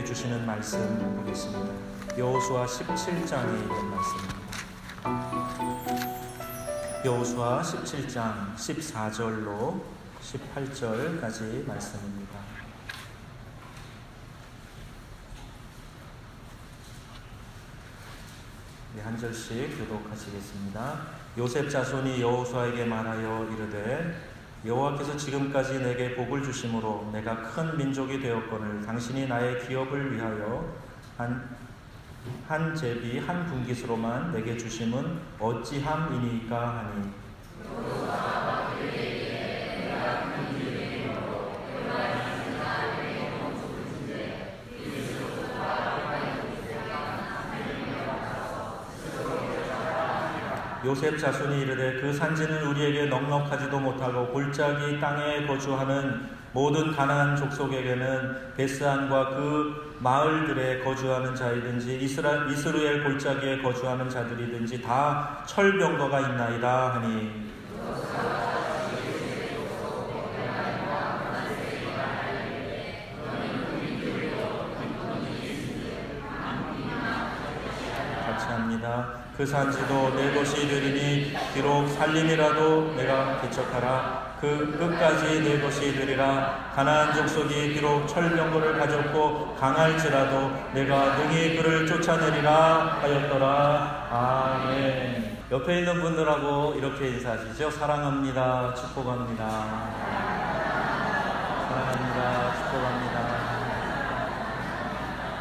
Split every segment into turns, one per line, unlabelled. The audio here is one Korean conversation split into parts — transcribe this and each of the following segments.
우리에게 주시는 말씀 보겠습니다. 여호수아 17장에 있는 말씀입니다. 여호수아 17장 14절로 18절까지 말씀입니다. 한 절씩 교독하시겠습니다. 요셉 자손이 여호수아에게 말하여 이르되 여호와께서 지금까지 내게 복을 주심으로 내가 큰 민족이 되었거늘 당신이 나의 기업을 위하여 한 제비 한 분깃으로만 내게 주심은 어찌함이니까 하니 요셉 자손이 이르되 그 산지는 우리에게 넉넉하지도 못하고 골짜기 땅에 거주하는 모든 가나안 족속에게는 베스안과 그 마을들에 거주하는 자이든지 이스라엘 골짜기에 거주하는 자들이든지 다 철병거가 있나이다 하니 같이 합니다. 그 산지도 내 것이 되리니 비록 살림이라도 내가 개척하라. 그 끝까지 내 것이 되리라. 가나안 족속이 비록 철병거를 가졌고 강할지라도 내가 능히 그를 쫓아내리라 하였더라. 아멘. 옆에 있는 분들하고 이렇게 인사하시죠. 사랑합니다. 축복합니다. 사랑합니다. 축복합니다.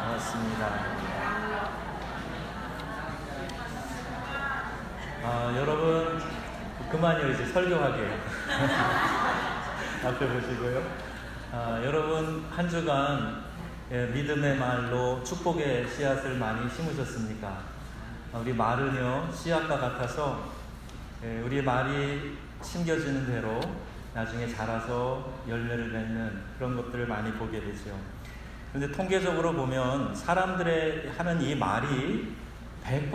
반갑습니다. 여러분 그만요. 이제 설교하게요. 앞에 보시고요. 여러분 한 주간 믿음의 말로 축복의 씨앗을 많이 심으셨습니까? 우리 말은요 씨앗과 같아서 우리 말이 심겨지는 대로 나중에 자라서 열매를 맺는 그런 것들을 많이 보게 되죠. 그런데 통계적으로 보면 사람들의 하는 이 말이 100%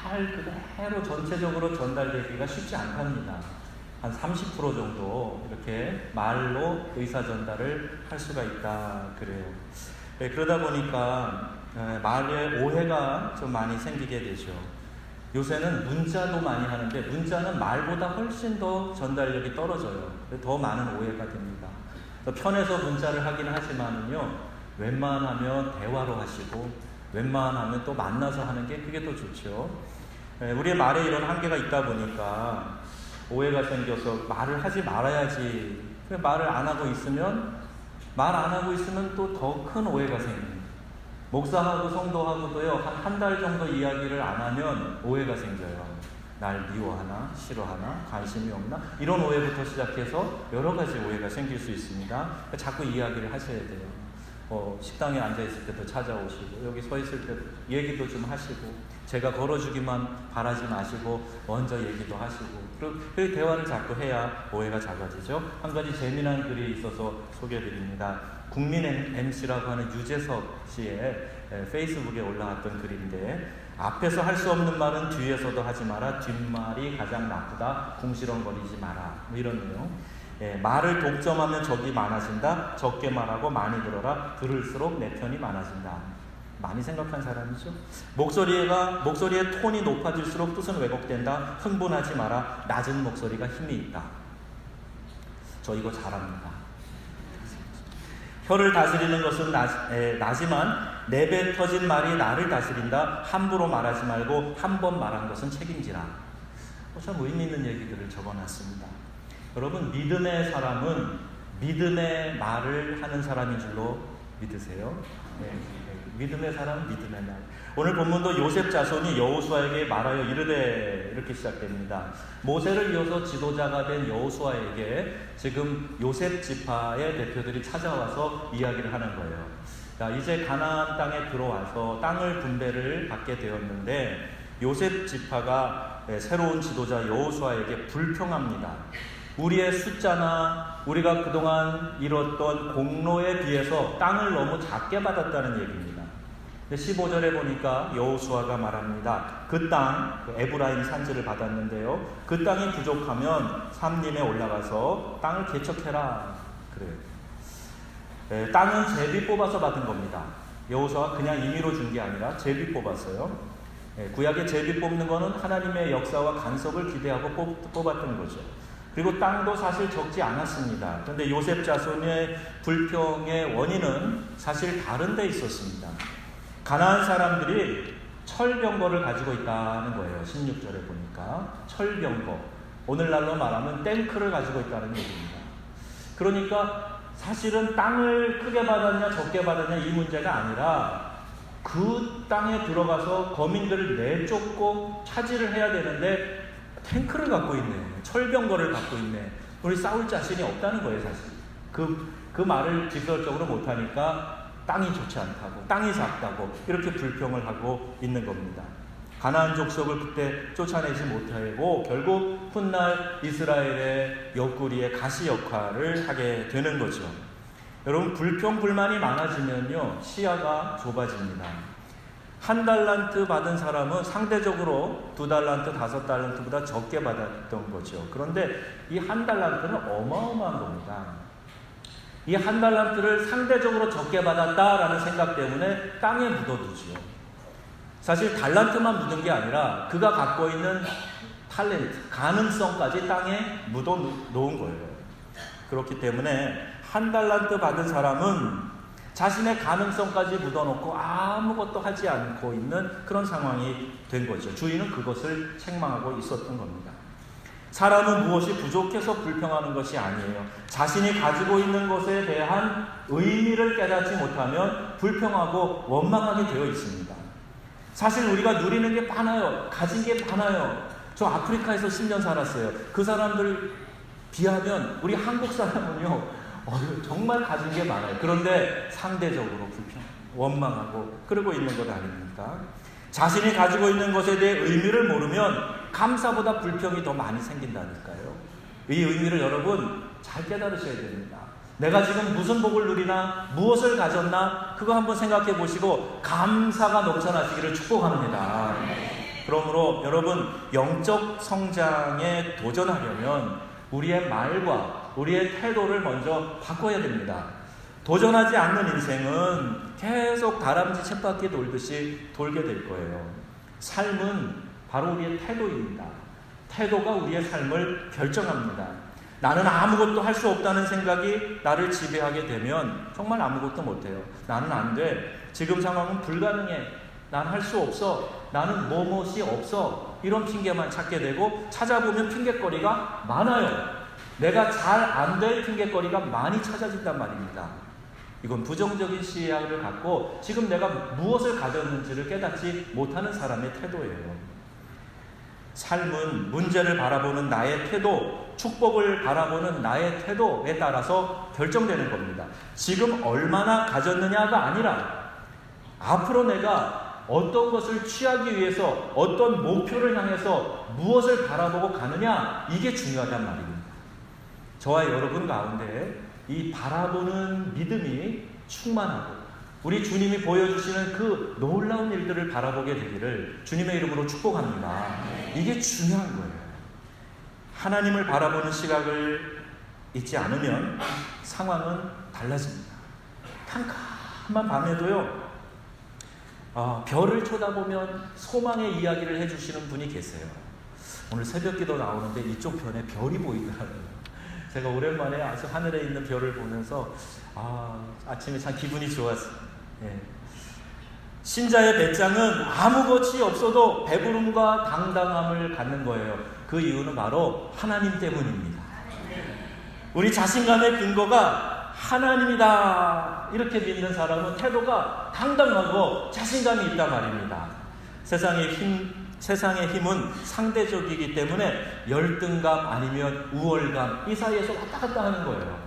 잘 그대로 전체적으로 전달되기가 쉽지 않답니다. 한 30% 정도 이렇게 말로 의사 전달을 할 수가 있다 그래요. 그러다 보니까 말에 오해가 좀 많이 생기게 되죠. 요새는 문자도 많이 하는데 문자는 말보다 훨씬 더 전달력이 떨어져요. 더 많은 오해가 됩니다. 편해서 문자를 하긴 하지만은요 웬만하면 대화로 하시고 웬만하면 또 만나서 하는 게 그게 더 좋죠. 우리의 말에 이런 한계가 있다 보니까 오해가 생겨서 말을 하지 말아야지. 말을 안 하고 있으면 또 더 큰 오해가 생깁니다. 목사하고 성도하고도요 한 달 정도 이야기를 안 하면 오해가 생겨요. 날 미워하나 싫어하나 관심이 없나 이런 오해부터 시작해서 여러 가지 오해가 생길 수 있습니다. 자꾸 이야기를 하셔야 돼요. 식당에 앉아있을 때도 찾아오시고 여기 서 있을 때도 얘기도 좀 하시고 제가 걸어주기만 바라지 마시고 먼저 얘기도 하시고 그 대화를 자꾸 해야 오해가 작아지죠. 한 가지 재미난 글이 있어서 소개해드립니다. 국민 MC라고 하는 유재석 씨의 페이스북에 올라왔던 글인데 앞에서 할 수 없는 말은 뒤에서도 하지 마라. 뒷말이 가장 나쁘다. 궁시렁거리지 마라. 뭐 이런 내용. 말을 독점하면 적이 많아진다. 적게 말하고 많이 들어라. 들을수록 내 편이 많아진다. 많이 생각한 사람이죠. 목소리의 톤이 높아질수록 뜻은 왜곡된다. 흥분하지 마라. 낮은 목소리가 힘이 있다. 저 이거 잘합니다. 혀를 다스리는 것은 나지만 내뱉 터진 말이 나를 다스린다. 함부로 말하지 말고 한 번 말한 것은 책임지라. 참 의미 있는 얘기들을 적어놨습니다. 여러분 믿음의 사람은 믿음의 말을 하는 사람인 줄로 믿으세요. 믿음의 사람 믿음의 말. 오늘 본문도 요셉 자손이 여호수아에게 말하여 이르되 이렇게 시작됩니다. 모세를 이어서 지도자가 된 여호수아에게 지금 요셉 지파의 대표들이 찾아와서 이야기를 하는 거예요. 자, 이제 가나안 땅에 들어와서 땅을 분배를 받게 되었는데 요셉 지파가 새로운 지도자 여호수아에게 불평합니다. 우리의 숫자나 우리가 그동안 이뤘던 공로에 비해서 땅을 너무 작게 받았다는 얘기입니다. 15절에 보니까 여호수아가 말합니다. 그 땅, 에브라임 산지를 받았는데요. 그 땅이 부족하면 삼림에 올라가서 땅을 개척해라. 그래요. 땅은 제비 뽑아서 받은 겁니다. 여호수아가 그냥 임의로 준 게 아니라 제비 뽑았어요. 구약의 제비 뽑는 거는 하나님의 역사와 간섭을 기대하고 뽑았던 거죠. 그리고 땅도 사실 적지 않았습니다. 그런데 요셉 자손의 불평의 원인은 사실 다른 데 있었습니다. 가나안 사람들이 철병거를 가지고 있다는 거예요. 16절에 보니까 철병거, 오늘날로 말하면 탱크를 가지고 있다는 얘기입니다. 그러니까 사실은 땅을 크게 받았냐 적게 받았냐 이 문제가 아니라 그 땅에 들어가서 거민들을 내쫓고 차지를 해야 되는데 탱크를 갖고 있네, 철병거를 갖고 있네, 우리 싸울 자신이 없다는 거예요. 사실 그 말을 직설적으로 못하니까 땅이 좋지 않다고, 땅이 작다고 이렇게 불평을 하고 있는 겁니다. 가나안 족속을 그때 쫓아내지 못하고 결국 훗날 이스라엘의 옆구리의 가시 역할을 하게 되는 거죠. 여러분, 불평 불만이 많아지면요 시야가 좁아집니다. 1달란트 받은 사람은 상대적으로 2달란트, 5달란트보다 적게 받았던 거죠. 그런데 이 1달란트는 어마어마한 겁니다. 이 1달란트를 상대적으로 적게 받았다라는 생각 때문에 땅에 묻어두죠. 사실 달란트만 묻은 게 아니라 그가 갖고 있는 탤런트, 가능성까지 땅에 묻어 놓은 거예요. 그렇기 때문에 1달란트 받은 사람은 자신의 가능성까지 묻어놓고 아무것도 하지 않고 있는 그런 상황이 된 거죠. 주인은 그것을 책망하고 있었던 겁니다. 사람은 무엇이 부족해서 불평하는 것이 아니에요. 자신이 가지고 있는 것에 대한 의미를 깨닫지 못하면 불평하고 원망하게 되어 있습니다. 사실 우리가 누리는 게 많아요. 가진 게 많아요. 저 아프리카에서 10년 살았어요. 그 사람들 비하면 우리 한국 사람은요 정말 가진 게 많아요. 그런데 상대적으로 불평, 원망하고 그러고 있는 것 아닙니까? 자신이 가지고 있는 것에 대해 의미를 모르면 감사보다 불평이 더 많이 생긴다니까요. 이 의미를 여러분 잘 깨달으셔야 됩니다. 내가 지금 무슨 복을 누리나 무엇을 가졌나 그거 한번 생각해 보시고 감사가 넘쳐나시기를 축복합니다. 그러므로 여러분, 영적 성장에 도전하려면 우리의 말과 우리의 태도를 먼저 바꿔야 됩니다. 도전하지 않는 인생은 계속 다람쥐 쳇바퀴 돌듯이 돌게 될 거예요. 삶은 바로 우리의 태도입니다. 태도가 우리의 삶을 결정합니다. 나는 아무것도 할 수 없다는 생각이 나를 지배하게 되면 정말 아무것도 못해요. 나는 안 돼. 지금 상황은 불가능해. 난 할 수 없어. 나는 뭐뭇이 없어. 이런 핑계만 찾게 되고 찾아보면 핑계거리가 많아요. 내가 잘 안 될 핑계거리가 많이 찾아진단 말입니다. 이건 부정적인 시야를 갖고 지금 내가 무엇을 가졌는지를 깨닫지 못하는 사람의 태도예요. 삶은 문제를 바라보는 나의 태도, 축복을 바라보는 나의 태도에 따라서 결정되는 겁니다. 지금 얼마나 가졌느냐가 아니라 앞으로 내가 어떤 것을 취하기 위해서 어떤 목표를 향해서 무엇을 바라보고 가느냐, 이게 중요하단 말입니다. 저와 여러분 가운데 이 바라보는 믿음이 충만하고 우리 주님이 보여주시는 그 놀라운 일들을 바라보게 되기를 주님의 이름으로 축복합니다. 이게 중요한 거예요. 하나님을 바라보는 시각을 잊지 않으면 상황은 달라집니다. 캄캄한 밤에도요 별을 쳐다보면 소망의 이야기를 해주시는 분이 계세요. 오늘 새벽기도 나오는데 이쪽 편에 별이 보이더라고요. 제가 오랜만에 아주 하늘에 있는 별을 보면서 아침에 참 기분이 좋았어요. 예. 신자의 배짱은 아무것이 없어도 배부름과 당당함을 갖는 거예요. 그 이유는 바로 하나님 때문입니다. 우리 자신감의 근거가 하나님이다 이렇게 믿는 사람은 태도가 당당하고 자신감이 있단 말입니다. 세상의 힘은 상대적이기 때문에 열등감 아니면 우월감 이 사이에서 왔다 갔다 하는 거예요.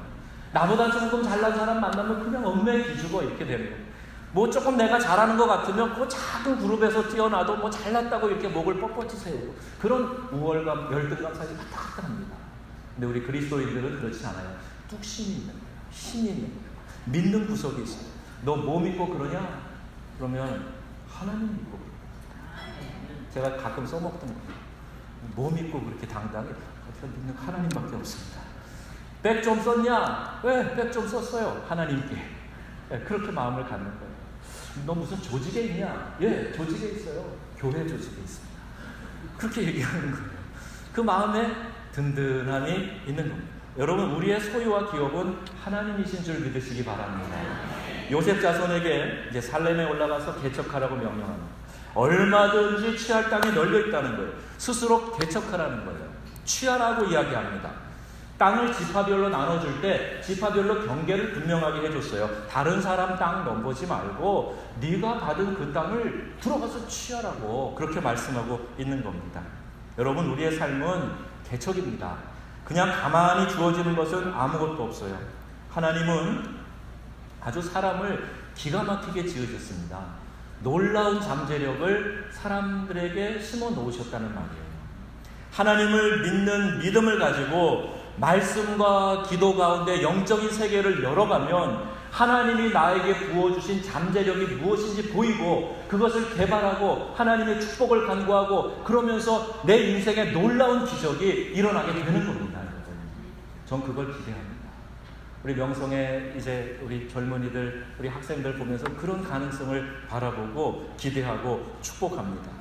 나보다 조금 잘난 사람 만나면 그냥 얽매 기주고 이렇게 되는 거예요. 뭐 조금 내가 잘하는 것 같으면 그 작은 그룹에서 뛰어나도 뭐 잘났다고 이렇게 목을 뻣뻣이 세우고 그런 우월감, 열등감 사이에 왔다 갔다 합니다. 근데 우리 그리스도인들은 그렇지 않아요. 뚝심이 있는 거예요. 힘이 있는 거예요. 믿는 구석이 있어요. 너 뭐 믿고 그러냐? 그러면 하나님 믿고 그러냐. 제가 가끔 써먹던 거예요. 뭐 믿고 그렇게 당당해? 제가 믿는 하나님밖에 없습니다. 백 좀 썼냐? 왜? 백 좀 썼어요. 하나님께. 그렇게 마음을 갖는 거예요. 너 무슨 조직에 있냐? 예, 조직에 있어요. 교회 조직에 있습니다. 그렇게 얘기하는 거예요. 그 마음에 든든함이 있는 겁니다. 여러분, 우리의 소유와 기업은 하나님이신 줄 믿으시기 바랍니다. 요셉 자손에게 이제 살렘에 올라가서 개척하라고 명령합니다. 얼마든지 취할 땅이 널려 있다는 거예요. 스스로 개척하라는 거예요. 취하라고 이야기합니다. 땅을 지파별로 나눠줄 때 지파별로 경계를 분명하게 해줬어요. 다른 사람 땅 넘보지 말고 네가 받은 그 땅을 들어가서 취하라고 그렇게 말씀하고 있는 겁니다. 여러분, 우리의 삶은 개척입니다. 그냥 가만히 주어지는 것은 아무것도 없어요. 하나님은 아주 사람을 기가 막히게 지으셨습니다. 놀라운 잠재력을 사람들에게 심어 놓으셨다는 말이에요. 하나님을 믿는 믿음을 가지고 말씀과 기도 가운데 영적인 세계를 열어가면 하나님이 나에게 부어주신 잠재력이 무엇인지 보이고 그것을 개발하고 하나님의 축복을 간구하고 그러면서 내 인생에 놀라운 기적이 일어나게 되는 겁니다. 여러분. 전 그걸 기대합니다. 우리 명성의 이제 우리 젊은이들, 우리 학생들 보면서 그런 가능성을 바라보고 기대하고 축복합니다.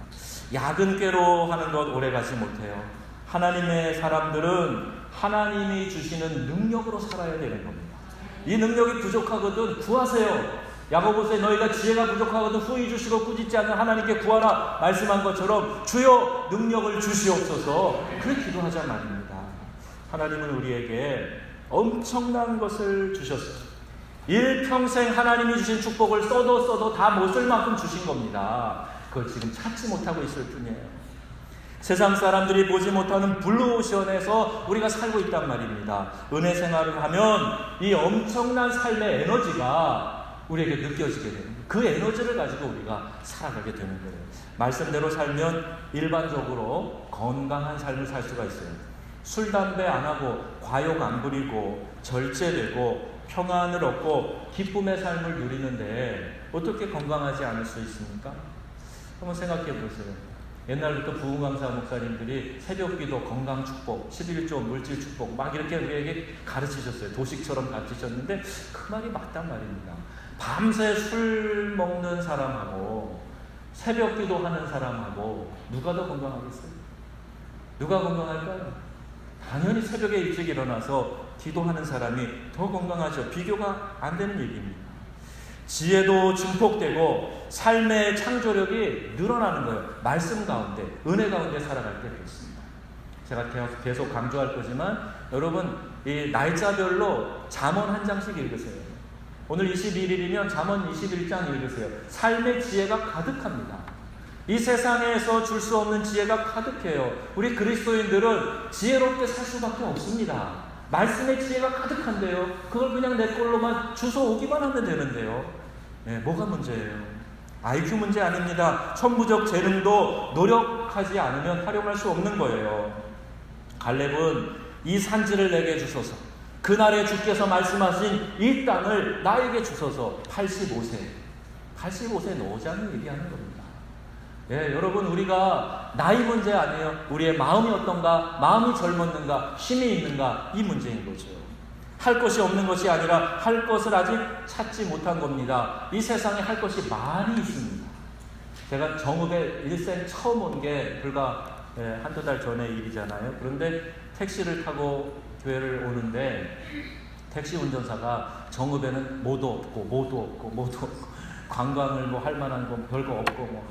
야근깨로 하는 것 오래가지 못해요. 하나님의 사람들은 하나님이 주시는 능력으로 살아야 되는 겁니다. 이 능력이 부족하거든 구하세요. 야고보서에 너희가 지혜가 부족하거든 후히 주시고 꾸짖지 않는 하나님께 구하라 말씀한 것처럼 주여 능력을 주시옵소서 그렇게 기도하자 말입니다. 하나님은 우리에게 엄청난 것을 주셨어요. 일평생 하나님이 주신 축복을 써도 다 못 쓸 만큼 주신 겁니다. 그걸 지금 찾지 못하고 있을 뿐이에요. 세상 사람들이 보지 못하는 블루오션에서 우리가 살고 있단 말입니다. 은혜 생활을 하면 이 엄청난 삶의 에너지가 우리에게 느껴지게 되는 거예요. 그 에너지를 가지고 우리가 살아가게 되는 거예요. 말씀대로 살면 일반적으로 건강한 삶을 살 수가 있어요. 술, 담배 안 하고 과욕 안 부리고 절제되고 평안을 얻고 기쁨의 삶을 누리는데 어떻게 건강하지 않을 수 있습니까? 한번 생각해 보세요. 옛날부터 부흥강사 목사님들이 새벽기도, 건강축복, 11조, 물질축복 막 이렇게 우리에게 가르치셨어요. 도식처럼 가르치셨는데 그 말이 맞단 말입니다. 밤새 술 먹는 사람하고 새벽기도 하는 사람하고 누가 더 건강하겠어요? 누가 건강할까요? 당연히 새벽에 일찍 일어나서 기도하는 사람이 더 건강하죠. 비교가 안 되는 얘기입니다. 지혜도 증폭되고 삶의 창조력이 늘어나는 거예요. 말씀 가운데, 은혜 가운데 살아갈 때 그렇습니다. 제가 계속 강조할 거지만 여러분 이 날짜별로 잠언 한 장씩 읽으세요. 오늘 21일이면 잠언 21장 읽으세요. 삶의 지혜가 가득합니다. 이 세상에서 줄 수 없는 지혜가 가득해요. 우리 그리스도인들은 지혜롭게 살 수밖에 없습니다. 말씀의 지혜가 가득한데요. 그걸 그냥 내 걸로만 주워 오기만 하면 되는데요. 네, 뭐가 문제예요? IQ 문제 아닙니다. 천부적 재능도 노력하지 않으면 활용할 수 없는 거예요. 갈렙은 이 산지를 내게 주소서, 그날에 주께서 말씀하신 이 땅을 나에게 주소서. 85세 노장을 얘기하는 겁니다. 예, 여러분 우리가 나이 문제 아니에요. 우리의 마음이 어떤가, 마음이 젊었는가, 힘이 있는가, 이 문제인 거죠. 할 것이 없는 것이 아니라 할 것을 아직 찾지 못한 겁니다. 이 세상에 할 것이 많이 있습니다. 제가 정읍에 일생 처음 온 게 불과 한두 달 전의 일이잖아요. 그런데 택시를 타고 교회를 오는데 택시 운전사가 정읍에는 뭐도 없고 관광을 뭐 할 만한 거 별거 없고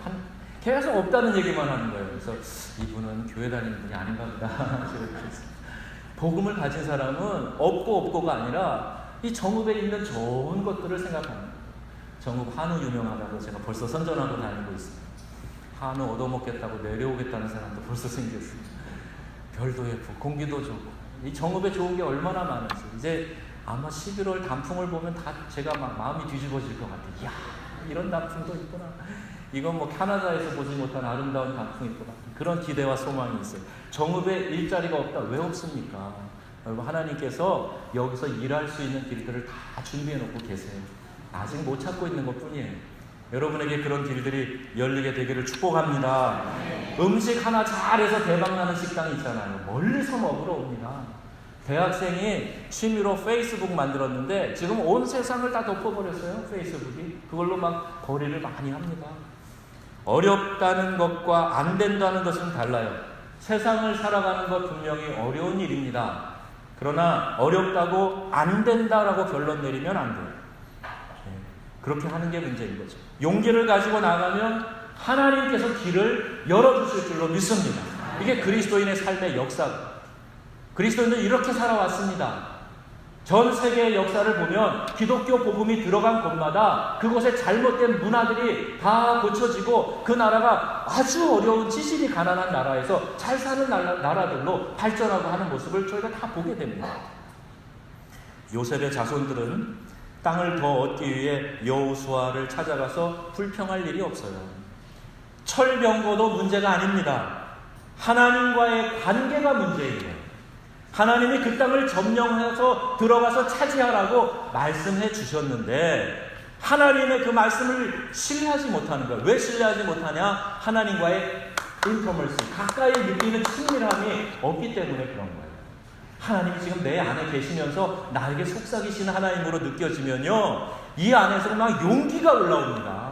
계속 없다는 얘기만 하는 거예요. 그래서 이분은 교회 다니는 분이 아닌가 보다. 복음을 가진 사람은 없고가 아니라 이 정읍에 있는 좋은 것들을 생각합니다. 정읍 한우 유명하다고 제가 벌써 선전하고 다니고 있습니다. 한우 얻어먹겠다고 내려오겠다는 사람도 벌써 생겼습니다. 별도 예쁘고 공기도 좋고 이 정읍에 좋은 게 얼마나 많은지 이제 아마 11월 단풍을 보면 다 제가 막 마음이 뒤집어질 것 같아요. 이야, 이런 단풍도 있구나. 이건 뭐 캐나다에서 보지 못한 아름다운 단풍이구나. 그런 기대와 소망이 있어요. 정읍에 일자리가 없다. 왜 없습니까? 여러분 하나님께서 여기서 일할 수 있는 길들을 다 준비해 놓고 계세요. 아직 못 찾고 있는 것 뿐이에요. 여러분에게 그런 길들이 열리게 되기를 축복합니다. 음식 하나 잘해서 대박나는 식당이 있잖아요. 멀리서 먹으러 옵니다. 대학생이 취미로 페이스북 만들었는데 지금 온 세상을 다 덮어버렸어요. 페이스북이. 그걸로 막 거래를 많이 합니다. 어렵다는 것과 안 된다는 것은 달라요. 세상을 살아가는 것 분명히 어려운 일입니다. 그러나 어렵다고 안 된다라고 결론 내리면 안 돼요. 그렇게 하는 게 문제인 거죠. 용기를 가지고 나가면 하나님께서 길을 열어주실 줄로 믿습니다. 이게 그리스도인의 삶의 역사다. 그리스도인은 이렇게 살아왔습니다. 전 세계의 역사를 보면 기독교 복음이 들어간 곳마다 그곳의 잘못된 문화들이 다 고쳐지고 그 나라가 아주 어려운 지질이 가난한 나라에서 잘 사는 나라들로 발전하고 하는 모습을 저희가 다 보게 됩니다. 요셉의 자손들은 땅을 더 얻기 위해 여호수아를 찾아가서 불평할 일이 없어요. 철병거도 문제가 아닙니다. 하나님과의 관계가 문제예요. 하나님이 그 땅을 점령해서 들어가서 차지하라고 말씀해 주셨는데 하나님의 그 말씀을 신뢰하지 못하는 거예요. 왜 신뢰하지 못하냐? 하나님과의 인터멀시, 가까이 느끼는 친밀함이 없기 때문에 그런 거예요. 하나님이 지금 내 안에 계시면서 나에게 속삭이시는 하나님으로 느껴지면요, 이 안에서 막 용기가 올라옵니다.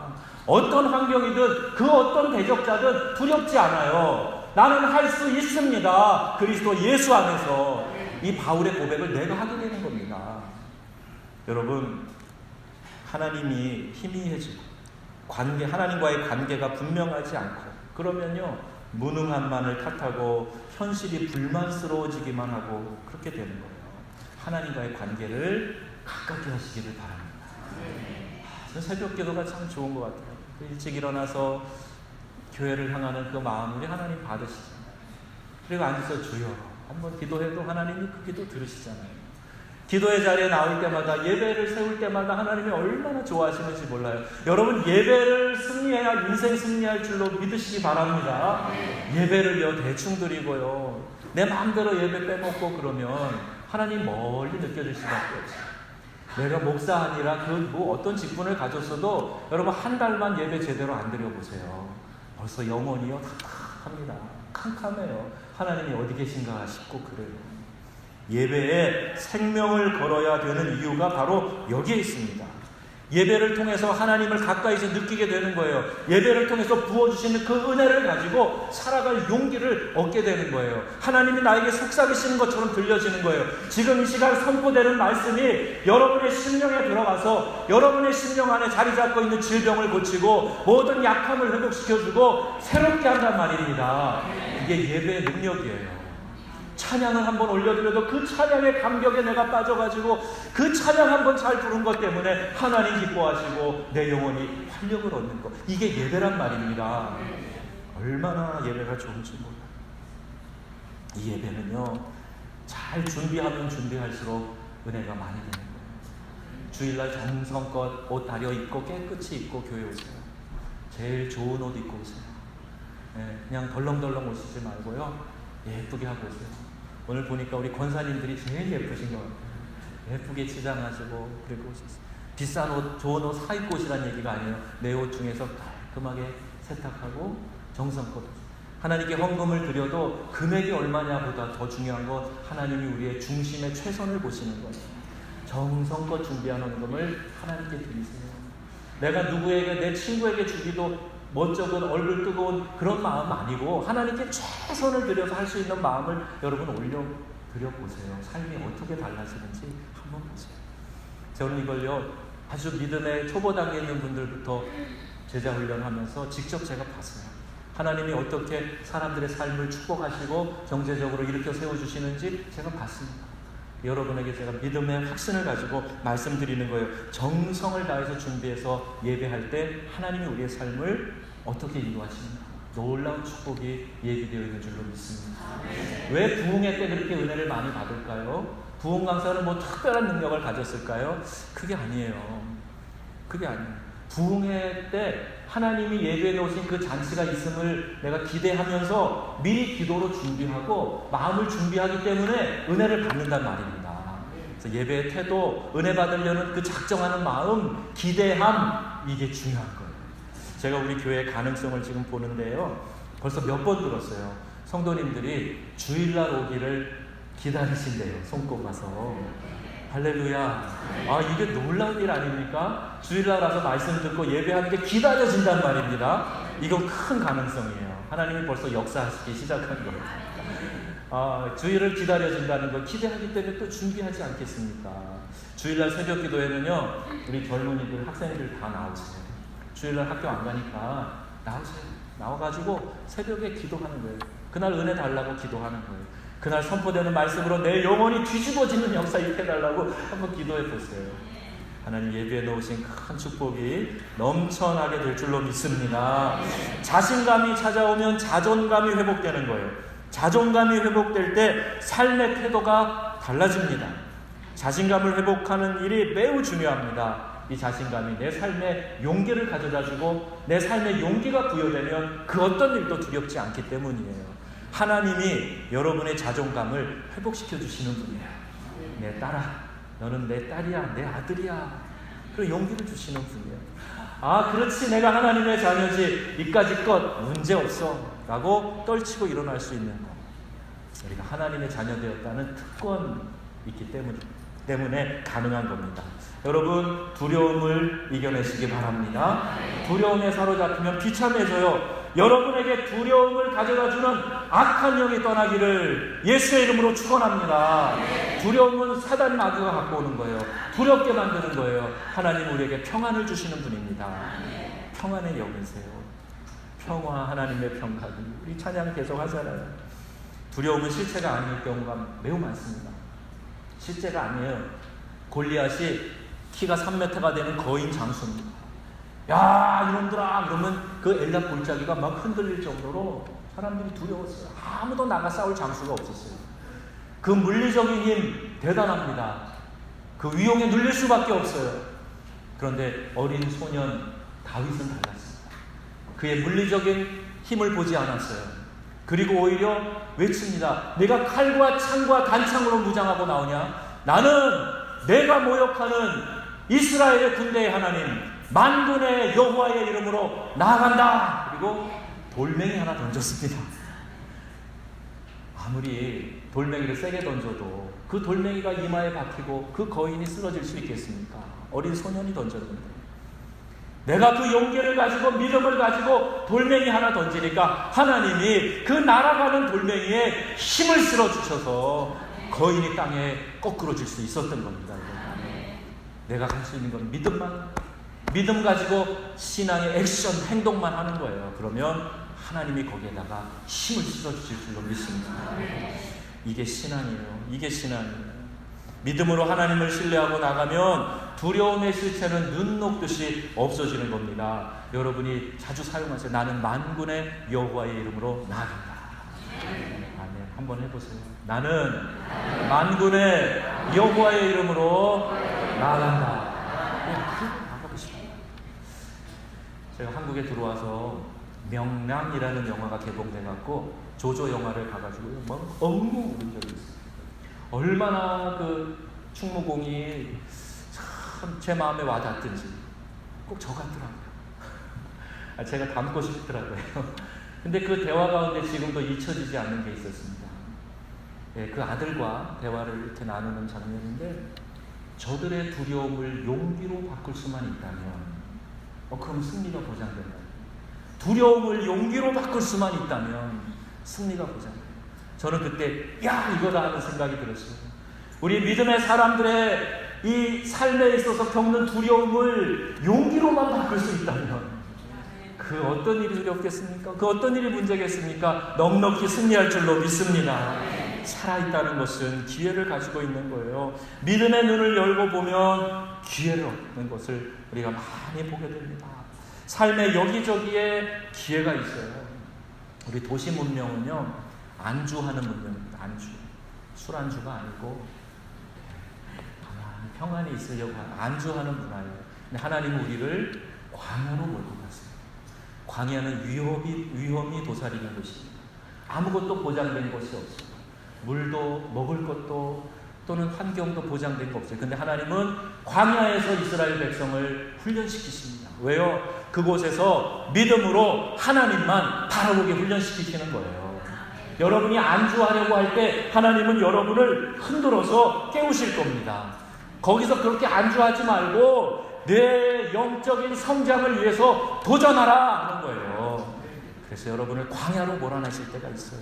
어떤 환경이든 그 어떤 대적자든 두렵지 않아요. 나는 할 수 있습니다. 그리스도 예수 안에서. 이 바울의 고백을 내가 하게 되는 겁니다. 여러분, 하나님이 희미해지고 하나님과의 관계가 분명하지 않고 그러면요, 무능함만을 탓하고 현실이 불만스러워지기만 하고 그렇게 되는 거예요. 하나님과의 관계를 가깝게 하시기를 바랍니다. 새벽 기도가 참 좋은 것 같아요. 일찍 일어나서 교회를 향하는 그 마음을 하나님 받으시잖아요. 그리고 앉아서 주여 한번 기도해도 하나님이 그 기도 들으시잖아요. 기도의 자리에 나올 때마다, 예배를 세울 때마다 하나님이 얼마나 좋아하시는지 몰라요. 여러분, 예배를 승리해야 인생 승리할 줄로 믿으시기 바랍니다. 예배를요 대충 드리고요 내 마음대로 예배 빼먹고 그러면 하나님 멀리 느껴질 수밖에 없어요. 내가 목사 아니라 어떤 직분을 가졌어도 여러분 한 달만 예배 제대로 안 드려보세요. 벌써 영혼이요 탁탁합니다. 캄캄해요. 하나님이 어디 계신가 싶고 그래요. 예배에 생명을 걸어야 되는 이유가 바로 여기에 있습니다. 예배를 통해서 하나님을 가까이서 느끼게 되는 거예요. 예배를 통해서 부어주시는 그 은혜를 가지고 살아갈 용기를 얻게 되는 거예요. 하나님이 나에게 속삭이시는 것처럼 들려지는 거예요. 지금 이 시간 선포되는 말씀이 여러분의 심령에 들어가서 여러분의 심령 안에 자리 잡고 있는 질병을 고치고 모든 약함을 회복시켜주고 새롭게 한단 말입니다. 이게 예배의 능력이에요. 찬양을 한번 올려드려도 그 찬양의 감격에 내가 빠져가지고 그 찬양 한번 잘 부른 것 때문에 하나님 기뻐하시고 내 영혼이 활력을 얻는 것, 이게 예배란 말입니다. 얼마나 예배가 좋은지 몰라요. 이 예배는요 잘 준비하면 준비할수록 은혜가 많이 되는 거예요. 주일날 정성껏 옷 다려 입고 깨끗이 입고 교회 오세요. 제일 좋은 옷 입고 오세요. 그냥 덜렁덜렁 오시지 말고요 예쁘게 하고 오세요. 오늘 보니까 우리 권사님들이 제일 예쁘신 것 같아요. 예쁘게 치장하시고 그리고 비싼 옷, 좋은 옷 사 입고 오시라는 얘기가 아니에요. 내 옷 중에서 깔끔하게 세탁하고 정성껏. 하나님께 헌금을 드려도 금액이 얼마냐보다 더 중요한 건 하나님이 우리의 중심의 최선을 보시는 거예요. 정성껏 준비한 헌금을 하나님께 드리세요. 내가 누구에게, 내 친구에게 주기도 멋쩍은 얼굴 뜨거운 그런 마음 아니고 하나님께 최선을 들여서 할 수 있는 마음을 여러분 올려드려보세요. 삶이 어떻게 달라지는지 한번 보세요. 저는 이걸요 아주 믿음의 초보 단계에 있는 분들부터 제자 훈련하면서 직접 제가 봤어요. 하나님이 어떻게 사람들의 삶을 축복하시고 경제적으로 일으켜 세워주시는지 제가 봤습니다. 여러분에게 제가 믿음의 확신을 가지고 말씀드리는 거예요. 정성을 다해서 준비해서 예배할 때 하나님이 우리의 삶을 어떻게 인도하시는가, 놀라운 축복이 예비되어 있는 줄로 믿습니다. 왜 부흥회 때 그렇게 은혜를 많이 받을까요? 부흥 강사는 뭐 특별한 능력을 가졌을까요? 그게 아니에요. 그게 아니에요. 부흥회 때 하나님이 예배해 놓으신 그 잔치가 있음을 내가 기대하면서 미리 기도로 준비하고 마음을 준비하기 때문에 은혜를 받는단 말입니다. 그래서 예배의 태도, 은혜 받으려는 그 작정하는 마음, 기대함, 이게 중요한 거예요. 제가 우리 교회의 가능성을 지금 보는데요 벌써 몇 번 들었어요. 성도님들이 주일날 오기를 기다리신대요. 손꼽아서. 할렐루야. 이게 놀라운 일 아닙니까? 주일날 와서 말씀 듣고 예배하는 게 기다려진단 말입니다. 이건 큰 가능성이에요. 하나님이 벌써 역사하시기 시작한 거예요. 주일을 기다려진다는 걸 기대하기 때문에 또 준비하지 않겠습니까? 주일날 새벽 기도회는요, 우리 젊은이들, 학생들 다 나오세요. 주일날 학교 안 가니까 나오세요. 나와가지고 새벽에 기도하는 거예요. 그날 은혜 달라고 기도하는 거예요. 그날 선포되는 말씀으로 내 영혼이 뒤집어지는 역사 일으켜달라고 한번 기도해 보세요. 하나님 예배에 놓으신 큰 축복이 넘쳐나게 될 줄로 믿습니다. 자신감이 찾아오면 자존감이 회복되는 거예요. 자존감이 회복될 때 삶의 태도가 달라집니다. 자신감을 회복하는 일이 매우 중요합니다. 이 자신감이 내 삶에 용기를 가져다주고 내 삶에 용기가 부여되면 그 어떤 일도 두렵지 않기 때문이에요. 하나님이 여러분의 자존감을 회복시켜 주시는 분이에요. 내 딸아, 너는 내 딸이야, 내 아들이야. 그런 용기를 주시는 분이에요. 그렇지, 내가 하나님의 자녀지, 이까지 것 문제없어 라고 떨치고 일어날 수 있는 것. 우리가 하나님의 자녀 되었다는 특권이 있기 때문에 가능한 겁니다. 여러분, 두려움을 이겨내시기 바랍니다. 두려움에 사로잡히면 비참해져요. 여러분에게 두려움을 가져다주는 악한 영이 떠나기를 예수의 이름으로 축원합니다. 두려움은 사단 마귀가 갖고 오는 거예요. 두렵게 만드는 거예요. 하나님 우리에게 평안을 주시는 분입니다. 평안의 영이세요. 평화, 하나님의 평강. 우리 찬양 계속 하잖아요. 두려움은 실체가 아닐 경우가 매우 많습니다. 실제가 아니에요. 골리앗이 키가 3m가 되는 거인 장수입니다. 야, 이놈들아! 그러면 그 엘랍 골짜기가 막 흔들릴 정도로 사람들이 두려웠어요. 아무도 나가 싸울 장수가 없었어요. 그 물리적인 힘 대단합니다. 그 위용에 눌릴 수밖에 없어요. 그런데 어린 소년 다윗은 달랐습니다. 그의 물리적인 힘을 보지 않았어요. 그리고 오히려 외칩니다. 내가 칼과 창과 단창으로 무장하고 나오냐? 나는 내가 모욕하는 이스라엘의 군대의 하나님 만군의 여호와의 이름으로 나아간다. 그리고 돌멩이 하나 던졌습니다. 아무리 돌멩이를 세게 던져도 그 돌멩이가 이마에 박히고 그 거인이 쓰러질 수 있겠습니까? 어린 소년이 던졌는데 내가 그 용기를 가지고 믿음을 가지고 돌멩이 하나 던지니까 하나님이 그 날아가는 돌멩이에 힘을 실어주셔서 거인이 땅에 거꾸러질 수 있었던 겁니다. 내가 할 수 있는 건 믿음 가지고 신앙의 액션, 행동만 하는 거예요. 그러면 하나님이 거기에다가 힘을 실어주실 줄로 믿습니다. 이게 신앙이에요. 이게 신앙이에요. 믿음으로 하나님을 신뢰하고 나가면 두려움의 실체는 눈 녹듯이 없어지는 겁니다. 여러분이 자주 사용하세요. 나는 만군의 여호와의 이름으로 나아간다. 아멘. 한번 해보세요. 나는 만군의 여호와의 이름으로 나아간다. 제가 한국에 들어와서 명랑이라는 영화가 개봉돼갖고 조조 영화를 가가지고 막 엉엉 울은 적이 있어요. 얼마나 그 충무공이 참 제 마음에 와닿든지 꼭 저 같더라고요. 제가 닮고 싶더라고요. 근데 그 대화 가운데 지금도 잊혀지지 않는 게 있었습니다. 그 아들과 대화를 이렇게 나누는 장면인데 저들의 두려움을 용기로 바꿀 수만 있다면 그럼 승리가 보장된다. 두려움을 용기로 바꿀 수만 있다면 승리가 보장돼요. 저는 그때 이거다 하는 생각이 들었어요. 우리 믿음의 사람들의 이 삶에 있어서 겪는 두려움을 용기로만 바꿀 수 있다면 그 어떤 일이 두렵겠습니까? 그 어떤 일이 문제겠습니까? 넉넉히 승리할 줄로 믿습니다. 살아있다는 것은 기회를 가지고 있는 거예요. 믿음의 눈을 열고 보면 기회를 얻는 것을 우리가 많이 보게 됩니다. 삶의 여기저기에 기회가 있어요. 우리 도시 문명은요, 안주하는 문명입니다. 안주. 술안주가 아니고 평안이 있으려고 하는 안주하는 문화예요. 근데 하나님은 우리를 광야로 몰고 갔어요. 광야는 위험이 도사리는 곳입니다. 아무것도 보장된 것이 없어요. 물도 먹을 것도 또는 환경도 보장된 거 없어요. 근데 하나님은 광야에서 이스라엘 백성을 훈련시키십니다. 왜요? 그곳에서 믿음으로 하나님만 바라보게 훈련시키시는 거예요. 여러분이 안주하려고 할 때 하나님은 여러분을 흔들어서 깨우실 겁니다. 거기서 그렇게 안주하지 말고 내 영적인 성장을 위해서 도전하라 하는 거예요. 그래서 여러분을 광야로 몰아내실 때가 있어요.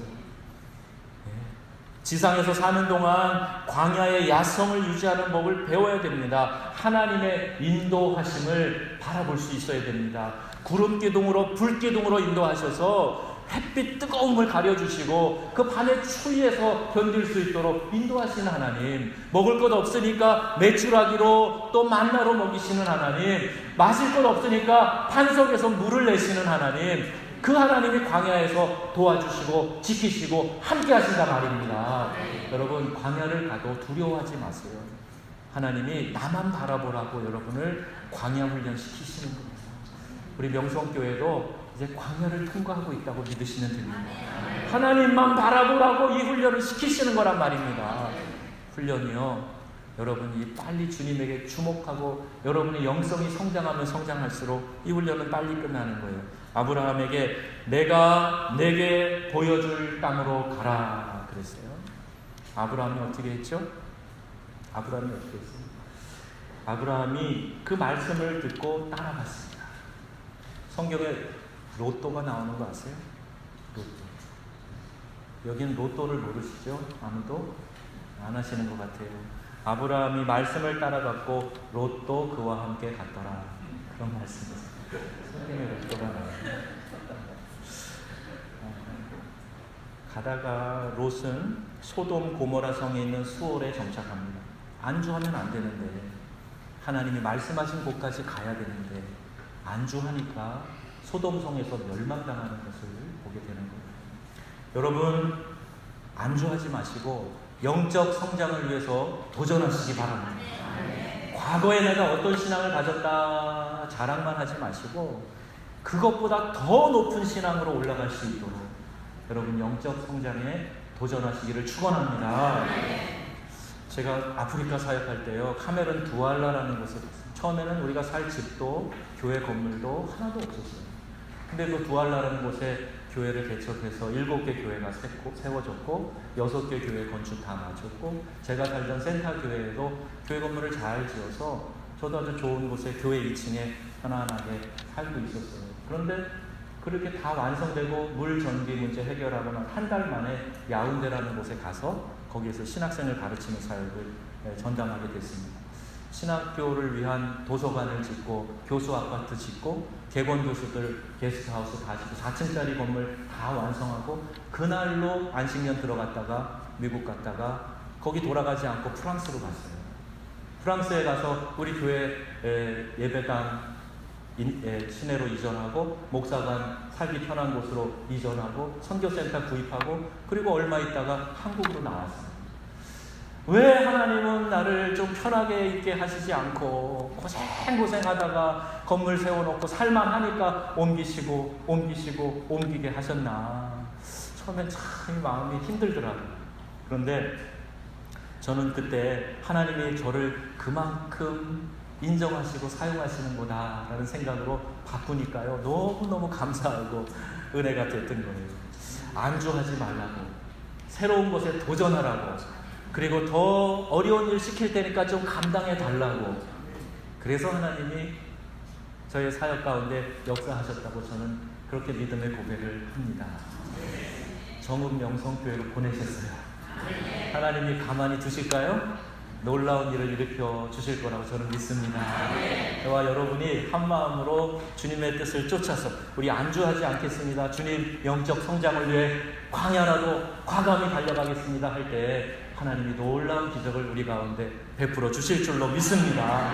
지상에서 사는 동안 광야의 야성을 유지하는 법을 배워야 됩니다. 하나님의 인도하심을 바라볼 수 있어야 됩니다. 구름 기둥으로 불 기둥으로 인도하셔서 햇빛 뜨거움을 가려주시고 그 밤의 추위에서 견딜 수 있도록 인도하시는 하나님, 먹을 것 없으니까 메추라기로 또 만나로 먹이시는 하나님, 마실 것 없으니까 반석에서 물을 내시는 하나님, 그 하나님이 광야에서 도와주시고 지키시고 함께 하신다 말입니다. 여러분, 광야를 가도 두려워하지 마세요. 하나님이 나만 바라보라고 여러분을 광야 훈련시키시는 겁니다. 우리 명성교회도 이제 광야를 통과하고 있다고 믿으시면 됩니다. 하나님만 바라보라고 이 훈련을 시키시는 거란 말입니다. 훈련이요, 여러분이 빨리 주님에게 주목하고 여러분의 영성이 성장하면 성장할수록 이 훈련은 빨리 끝나는 거예요. 아브라함에게 내가 내게 보여줄 땅으로 가라 그랬어요. 아브라함이 어떻게 했죠? 아브라함이 어떻게 했어요? 아브라함이 그 말씀을 듣고 따라갔습니다. 성경에 로또가 나오는 거 아세요? 로또. 여기는 로또를 모르시죠? 아무도 안 하시는 것 같아요. 아브라함이 말씀을 따라갔고 롯도 그와 함께 갔더라. 그런 말씀이었어요. 성경에 로또가 나와요. 가다가 롯은 소돔 고모라 성에 있는 수올에 정착합니다. 안주하면 안 되는데, 하나님이 말씀하신 곳까지 가야 되는데 안주하니까 소돔성에서 멸망당하는 것을 보게 되는 거예요. 여러분, 안주하지 마시고 영적 성장을 위해서 도전하시기 바랍니다. 과거에 내가 어떤 신앙을 가졌다 자랑만 하지 마시고 그것보다 더 높은 신앙으로 올라갈 수 있도록 여러분 영적 성장에 도전하시기를 축원합니다. 제가 아프리카 사역할 때요, 카메룬 두알라라는 곳에 처음에는 우리가 살 집도 교회 건물도 하나도 없었어요. 근데 그 두알라라는 곳에 교회를 개척해서 7개 교회가 세워졌고 6개 교회 건축 다 마쳤고, 제가 살던 센터 교회에도 교회 건물을 잘 지어서 저도 아주 좋은 곳에 교회 2층에 편안하게 살고 있었어요. 그런데 그렇게 다 완성되고 물 전기 문제 해결하고 한 달 만에 야운데라는 곳에 가서 거기에서 신학생을 가르치는 사역을 전담하게 됐습니다. 신학교를 위한 도서관을 짓고 교수 아파트 짓고 객원 교수들 게스트하우스 다 짓고 4층짜리 건물 다 완성하고, 그날로 안식년 들어갔다가 미국 갔다가 거기 돌아가지 않고 프랑스로 갔어요. 프랑스에 가서 우리 교회 예배당 시내로 이전하고 목사관 살기 편한 곳으로 이전하고 선교센터 구입하고, 그리고 얼마 있다가 한국으로 나왔어요. 왜 하나님은 나를 좀 편하게 있게 하시지 않고 고생하다가 건물 세워놓고 살만하니까 옮기게 하셨나. 처음엔 참 마음이 힘들더라고요. 그런데 저는 그때 하나님이 저를 그만큼 인정하시고 사용하시는 거다라는 생각으로 바꾸니까요, 너무너무 감사하고 은혜가 됐던 거예요. 안주하지 말라고, 새로운 것에 도전하라고, 그리고 더 어려운 일 시킬 테니까 좀 감당해 달라고. 그래서 하나님이 저의 사역 가운데 역사하셨다고 저는 그렇게 믿음의 고백을 합니다. 정읍 명성교회로 보내셨어요. 하나님이 가만히 두실까요? 놀라운 일을 일으켜 주실 거라고 저는 믿습니다. 저와 여러분이 한 마음으로 주님의 뜻을 쫓아서 우리 안주하지 않겠습니다. 주님 영적 성장을 위해 광야라도 과감히 달려가겠습니다 할 때 하나님이 놀라운 기적을 우리 가운데 베풀어 주실 줄로 믿습니다.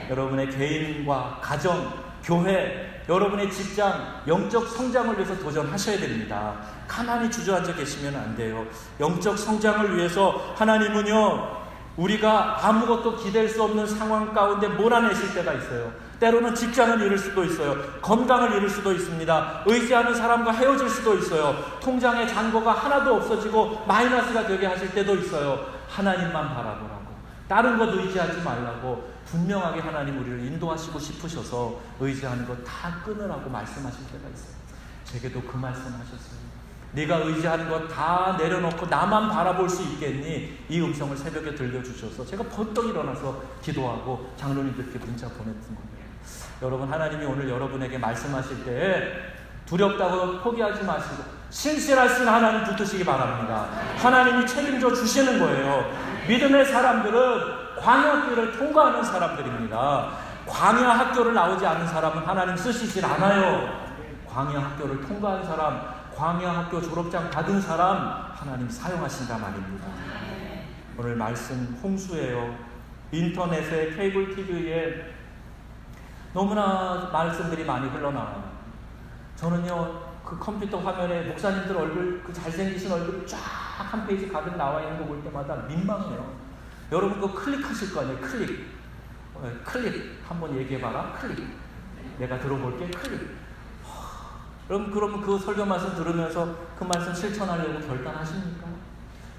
여러분의 개인과 가정, 교회, 여러분의 직장, 영적 성장을 위해서 도전하셔야 됩니다. 가만히 주저앉아 계시면 안 돼요. 영적 성장을 위해서 하나님은요, 우리가 아무것도 기댈 수 없는 상황 가운데 몰아내실 때가 있어요. 때로는 직장을 잃을 수도 있어요. 건강을 잃을 수도 있습니다. 의지하는 사람과 헤어질 수도 있어요. 통장에 잔고가 하나도 없어지고 마이너스가 되게 하실 때도 있어요. 하나님만 바라보라고, 다른 것 의지하지 말라고 분명하게 하나님 우리를 인도하시고 싶으셔서 의지하는 것 다 끊으라고 말씀하실 때가 있어요. 제게도 그 말씀하셨어요. 네가 의지하는 것 다 내려놓고 나만 바라볼 수 있겠니? 이 음성을 새벽에 들려주셔서 제가 번떡 일어나서 기도하고 장로님들께 문자 보냈던 거예요. 여러분, 하나님이 오늘 여러분에게 말씀하실 때 두렵다고 포기하지 마시고 신실하신 하나님 붙드시기 바랍니다. 하나님이 책임져 주시는 거예요. 믿음의 사람들은 광야길을 통과하는 사람들입니다. 광야 학교를 나오지 않은 사람은 하나님 쓰시질 않아요. 광야 학교를 통과한 사람, 광야 학교 졸업장 받은 사람 하나님 사용하신다 말입니다. 오늘 말씀 홍수예요. 인터넷에 케이블 TV에 너무나 말씀들이 많이 흘러나와요. 저는요, 그 컴퓨터 화면에 목사님들 얼굴, 그 잘생기신 얼굴이 쫙 한 페이지 가득 나와 있는 거 볼 때마다 민망해요. 여러분 그거 클릭하실 거 아니에요. 클릭 한번 얘기해봐라. 클릭. 내가 들어볼게. 클릭. 그러면 그 설교 말씀 들으면서 그 말씀 실천하려고 결단하십니까?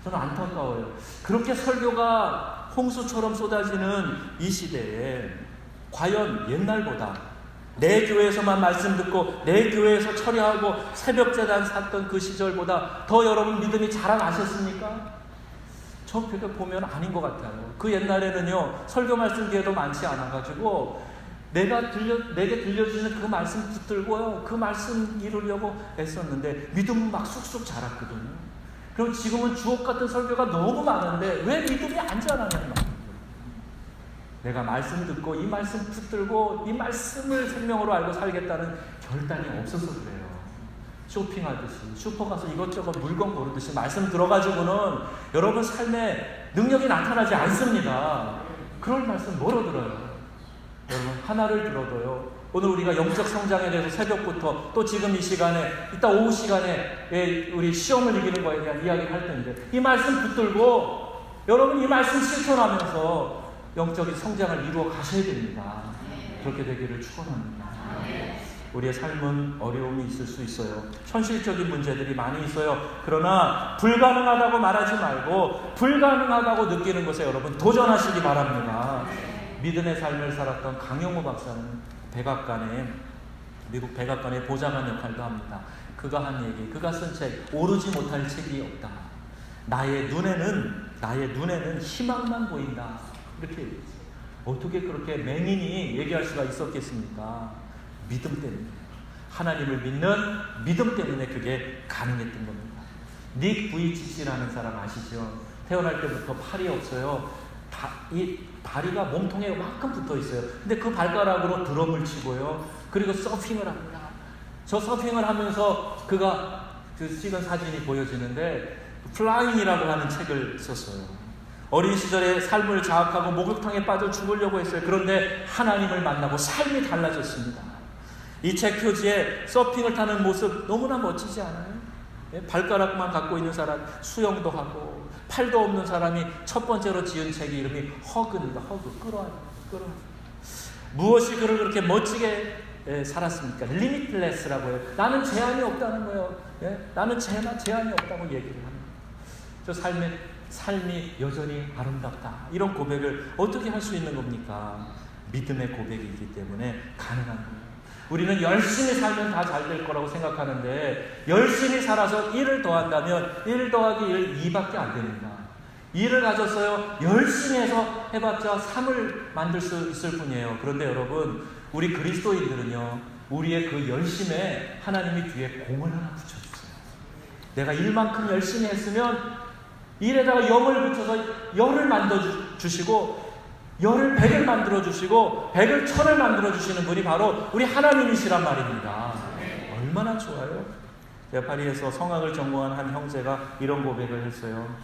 저는 안타까워요. 그렇게 설교가 홍수처럼 쏟아지는 이 시대에 과연 옛날보다 내 교회에서만 말씀 듣고 내 교회에서 처리하고 새벽재단 샀던 그 시절보다 더 여러분 믿음이 자라나셨습니까? 저 보면 아닌 것 같아요. 그 옛날에는요, 설교 말씀 기회도 많지 않아가지고 내게 들려주시는 그 말씀 붙들고요, 그 말씀 이루려고 애썼는데 믿음은 막 쑥쑥 자랐거든요. 그럼 지금은 주옥 같은 설교가 너무 많은데 왜 믿음이 안 자라냐는 말이에요. 내가 말씀 듣고 이 말씀 붙들고 이 말씀을 생명으로 알고 살겠다는 결단이 없어서 그래요. 쇼핑하듯이 슈퍼 가서 이것저것 물건 고르듯이 말씀 들어가지고는 여러분 삶에 능력이 나타나지 않습니다. 그럴 말씀 뭐로 들어요? 여러분 하나를 들어도요, 오늘 우리가 영적 성장에 대해서 새벽부터 또 지금 이 시간에 이따 오후 시간에 우리 시험을 이기는 거에 대한 이야기를 할 텐데 이 말씀 붙들고 여러분 이 말씀 실천하면서 영적인 성장을 이루어 가셔야 됩니다. 그렇게 되기를 축원합니다. 우리의 삶은 어려움이 있을 수 있어요. 현실적인 문제들이 많이 있어요. 그러나 불가능하다고 말하지 말고 불가능하다고 느끼는 것에 여러분 도전하시기 바랍니다. 믿음의 삶을 살았던 강영호 박사는 미국 백악관의 보좌관 역할도 합니다. 그가 한 얘기, 그가 쓴 책 오르지 못할 책이 없다. 나의 눈에는 희망만 보인다. 이렇게 얘기했어요. 어떻게 그렇게 맹인이 얘기할 수가 있었겠습니까? 믿음 때문에, 하나님을 믿는 믿음 때문에 그게 가능했던 겁니다. 닉 부이치치라는 사람 아시죠? 태어날 때부터 팔이 없어요. 이 다리가 몸통에 이만큼 붙어 있어요. 근데 그 발가락으로 드럼을 치고요, 그리고 서핑을 합니다. 저 서핑을 하면서 그가 찍은 사진이 보여지는데 플라잉이라고 하는 책을 썼어요. 어린 시절에 삶을 자학하고 목욕탕에 빠져 죽으려고 했어요. 그런데 하나님을 만나고 삶이 달라졌습니다. 이 책 표지에 서핑을 타는 모습 너무나 멋지지 않아요? 발가락만 갖고 있는 사람 수영도 하고, 팔도 없는 사람이 첫 번째로 지은 책이 이름이 허그입니다. 끌어안아. 무엇이 그를 그렇게 멋지게 살았습니까? 리미틀레스라고 해요. 나는 제한이 없다는 거예요. 나는 제한이 없다고 얘기를 합니다. 저 삶이 여전히 아름답다. 이런 고백을 어떻게 할 수 있는 겁니까? 믿음의 고백이기 때문에 가능한 거예요. 우리는 열심히 살면 다 잘 될 거라고 생각하는데, 열심히 살아서 1을 더한다면 1 더하기 1, 2밖에 안 됩니다. 2를 가졌어요. 열심히 해서 해봤자 3을 만들 수 있을 뿐이에요. 그런데 여러분, 우리 그리스도인들은요, 우리의 그 열심에 하나님이 뒤에 공을 하나 붙여주세요. 내가 1만큼 열심히 했으면 1에다가 0을 붙여서 0을 만들어주시고, 0을 100을 만들어주시고 100을 1000을 만들어주시는 분이 바로 우리 하나님이시란 말입니다. 얼마나 좋아요. 제가 파리에서 성악을 전공한 한 형제가 이런 고백을 했어요.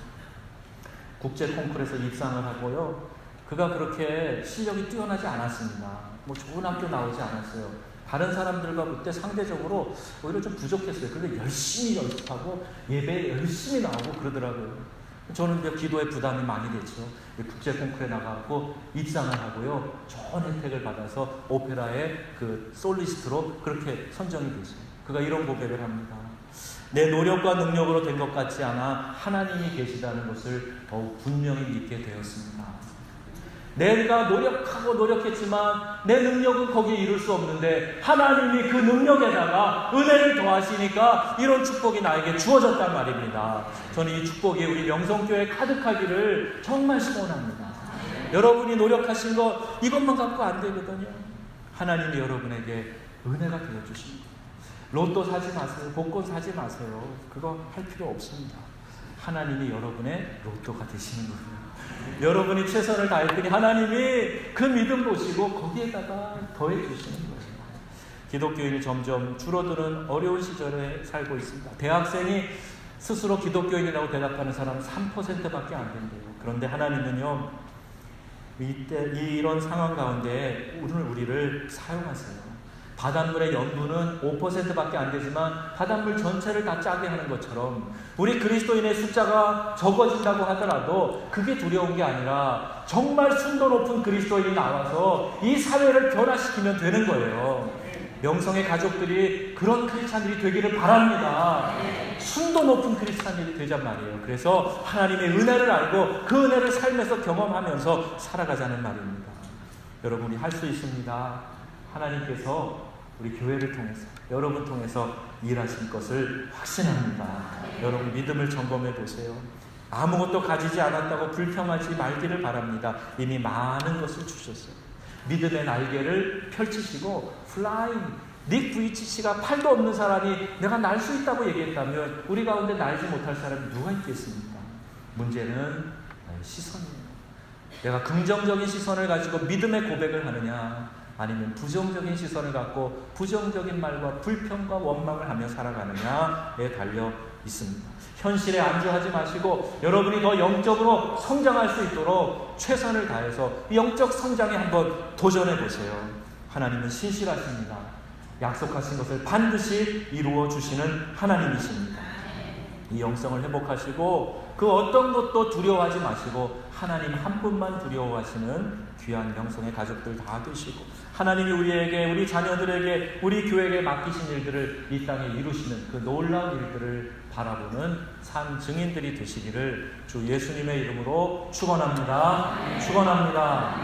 국제 콩쿠르에서 입상을 하고요, 그가 그렇게 실력이 뛰어나지 않았습니다. 뭐 좋은 학교 나오지 않았어요. 다른 사람들과 그때 상대적으로 오히려 좀 부족했어요. 그런데 열심히 연습하고 예배에 열심히 나오고 그러더라고요. 저는 이제 기도에 부담이 많이 됐죠. 국제 콩쿠르에 나가고 입상을 하고요, 좋은 혜택을 받아서 오페라의 그 솔리스트로 그렇게 선정이 됐어요. 그가 이런 고백을 합니다. 내 노력과 능력으로 된 것 같지 않아 하나님이 계시다는 것을 더욱 분명히 믿게 되었습니다. 내가 노력했지만 내 능력은 거기에 이룰 수 없는데 하나님이 그 능력에다가 은혜를 더하시니까 이런 축복이 나에게 주어졌단 말입니다. 저는 이 축복이 우리 명성교회에 가득하기를 정말 소원합니다. 여러분이 노력하신 것 이것만 갖고 안 되거든요. 하나님이 여러분에게 은혜가 되어주십니다. 로또 사지 마세요. 복권 사지 마세요. 그거 할 필요 없습니다. 하나님이 여러분의 로또가 되시는 거예요. 여러분이 최선을 다했더니 하나님이 그 믿음 보시고 거기에다가 더해 주시는 거예요. 기독교인이 점점 줄어드는 어려운 시절에 살고 있습니다. 대학생이 스스로 기독교인이라고 대답하는 사람은 3%밖에 안 된대요. 그런데 하나님은요, 이런 상황 가운데 오늘 우리를 사용하세요. 바닷물의 염분은 5%밖에 안 되지만 바닷물 전체를 다 짜게 하는 것처럼 우리 그리스도인의 숫자가 적어진다고 하더라도 그게 두려운 게 아니라 정말 순도 높은 그리스도인이 나와서 이 사회를 변화시키면 되는 거예요. 명성의 가족들이 그런 크리스찬들이 되기를 바랍니다. 순도 높은 크리스찬들이 되잔 말이에요. 그래서 하나님의 은혜를 알고 그 은혜를 삶에서 경험하면서 살아가자는 말입니다. 여러분이 할 수 있습니다. 하나님께서 우리 교회를 통해서 여러분 통해서 일하실 것을 확신합니다. 여러분 믿음을 점검해 보세요. 아무것도 가지지 않았다고 불평하지 말기를 바랍니다. 이미 많은 것을 주셨어요. 믿음의 날개를 펼치시고 플라잉. 닉 부이치치가 팔도 없는 사람이 내가 날 수 있다고 얘기했다면 우리 가운데 날지 못할 사람이 누가 있겠습니까? 문제는 시선이에요. 내가 긍정적인 시선을 가지고 믿음의 고백을 하느냐, 아니면 부정적인 시선을 갖고 부정적인 말과 불평과 원망을 하며 살아가느냐에 달려 있습니다. 현실에 안주하지 마시고 여러분이 더 영적으로 성장할 수 있도록 최선을 다해서 영적 성장에 한번 도전해 보세요. 하나님은 신실하십니다. 약속하신 것을 반드시 이루어 주시는 하나님이십니다. 이 영성을 회복하시고 그 어떤 것도 두려워하지 마시고 하나님 한 분만 두려워하시는 귀한 명성의 가족들 다 되시고 하나님이 우리에게, 우리 자녀들에게, 우리 교회에게 맡기신 일들을 이 땅에 이루시는 그 놀라운 일들을 바라보는 산 증인들이 되시기를 주 예수님의 이름으로 축원합니다. 축원합니다.